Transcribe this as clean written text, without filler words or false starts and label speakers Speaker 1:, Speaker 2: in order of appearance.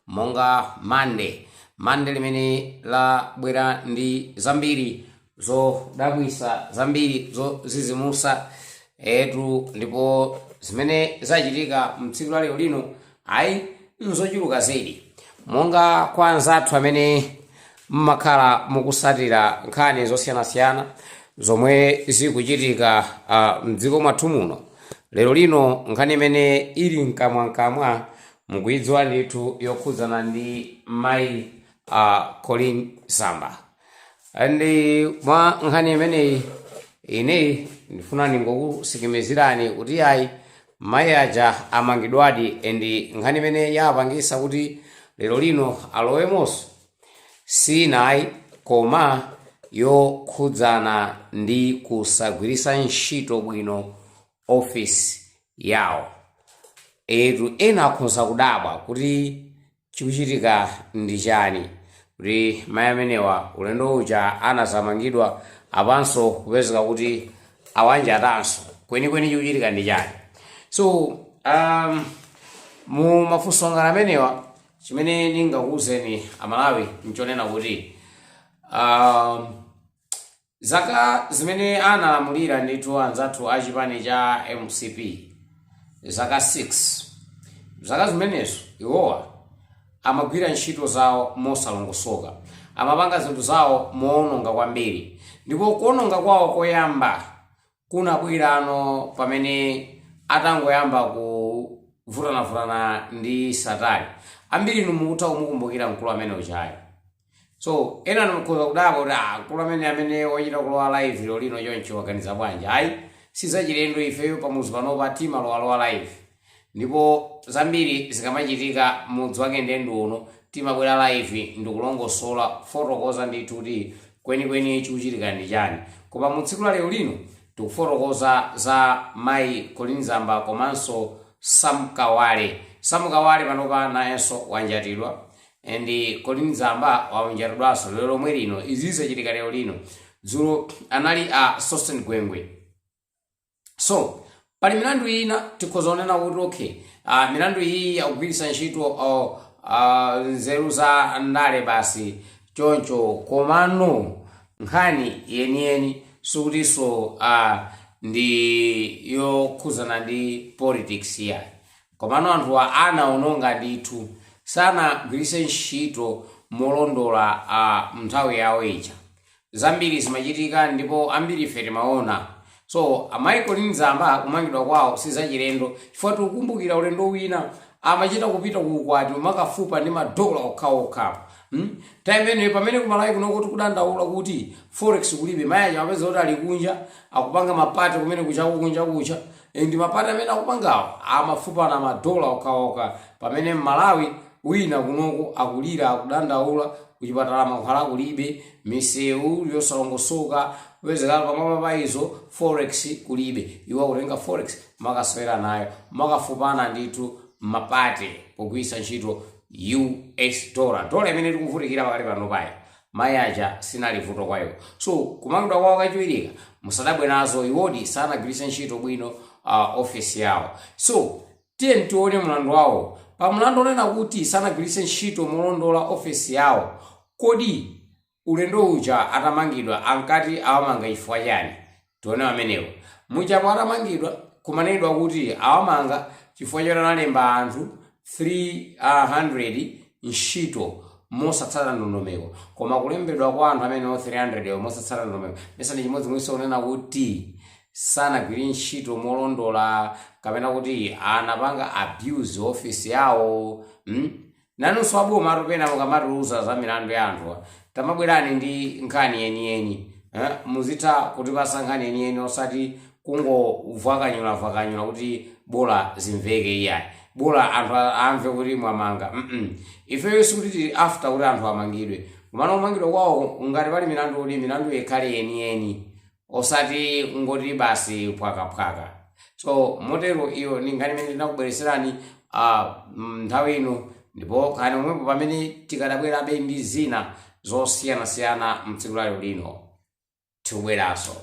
Speaker 1: monga mande limene la bwera ndi zambiri zodabwisa, zambiri zozizimusa etu, ndipo zimene zachitika mtsiku la lero lino ayi nzochuluka zedi. Monga kwa anzathu amene mmakhala mukusatira nkhani zosiyanasiyana zomwe zikuchitika mdziko mwathu muno, lero lino nkhani imene ili mkamwa mukuidziwa ndithu yokhudzana ndi mayi COLLEEN ZAMBA. Ndi mwa nkhani imeneyi ine ndifuna ningokusikimizirani kuti ayi mayi aja amangidwadi, endi nkhani imene yapangisa kuti lero lino alowemonso sinayi koma yokhudzana ndi kusagwiritsa ntchito bwino ofisi yawo. Etu ena akhoza kudabwa kuti chikuchitika ndi chani, kuti mayi amenewa ulendo uja anazamangidwa apanso kupezeka kuti awanja atanso kwenikweni chikuchitika ndi chani. So mu mafunso ngati amenewa chimene ndingakuwuzeni amalawi nchonena kuti zaka zimene analamulira ndithu anzathu achipani cha MCP zaka 6, zaka zimenezo iwowa amagwira ntchito zawo mosalongosoka, amapanga zinthu zawo moononga kwambiri, ndipo kuononga kwawo koyamba kunabwirano pamene atangoyamba kuvutana ndi Satani. Ambiri numutha kumukumbukira mkulu amene uchayo. So ena nomukhoza kudabwa kuti mkulu amene ochita kulowa live lero lino choncho waganiza bwanji. Ayi sizachilendo ifeyo pamuzi panopa timalowa live, ndipo zambiri zikamachitika mudzi wake ndendo uno timabwera live ndikulongosola fotokoza ndithu kuti kwenikweni chikuchitika ndi chani. Koma mu tsiku la lero lino tikufotokoza za mayi COLLEEN ZAMBA komanso Samkawale panopa nayenso wanjatidwa, and COLLEEN ZAMBA wanjatidwanso lero lomwe lino. Izi zachitika lero lino, dzulo anali Sosten Gwengwe. So pali milandu ina tikhoza kunena kuti okay, milandu iyi yakugwiritsa ntchito nzeru za ndale basi choncho, komano nkhani yeniyeni sikutinso ndi yokhudzana ndi politics yayi. Komano anthuwa anaononga ndithu, sanagwiritse ntchito molondola nthawi yawo ija. Zambiri zimachitika ndipo ambiri ife timaona. So amayi COLLEEN ZAMBA kumangidwa kwawo sizachilendo, chifukwa tikukumbukira ulendo wina amachita kupita ku ukwati makafupa ndi madola okhaokha. Time ene pamene kumalawi kunoko tikudandaula kuti forex kulibe, mayi aja mapeza kuti ali kunja akupanga mapati kumene kucha, ndi mapati amene akupangawo amafupa na madola okhaokha, pamene Malawi wina kunoko akulira akudandaula kuchipatala mankhwala kulibe, misewu yosalongosoka kupezeka pamwamba pa izo forex kulibe. Iwo akutenga forex makaswera nayo makafupana ndithu mapati pogwiritsa ntchito US dollar imene tikuvutikira pakali pano payi. Mayi aja sinali vuto kwayo. So kumangidwa kwawo kachiwirika musadabwe nazo, iwodi sanagwiritse ntchito bwino office yawo. So tiye tione mlandu wawo. Pa mlandu onena kuti sanagwiritse ntchito molondola office yawo, kodi ulendo uja atamangidwa ankati awamanga chifukwa chani? Tione amenewo. Muchapo atamangidwa kumanenedwa kuti awamanga chifukwa choti analemba anthu 300 ntchito mosatsata ndondomeko, koma kulembedwa kwa anthu amene 300 mosatsata ndondomeko mesa ndi chimodzi mwiso unena kuti sanagwire ntchito molondola, kapena kuti anapanga abuse office yawo. Nanunso aboma atupena mukamatiuza za milandu ya anthuwa, tamabwerani ndi nkhani yeniyeni. Muzitha kutipasa nkhani yeniyeni osati kungovakanyula kuti bola zimveke iyayi, bola anthu amve kuti mwamanga. Ifeyo sikuti after kuti anthu amangidwe, kumana kumangidwa kwawo ngati pali milandu yekhale yeniyeni, osati ngoti basi phwaka. So motero iyo ni nkhani imene ndinakubwereserani nthawi ino, ndipo kani omwepo pamene tikadabwerabe ndi zina zosiyanasiyana mtsiku la lero lino tikubweranso.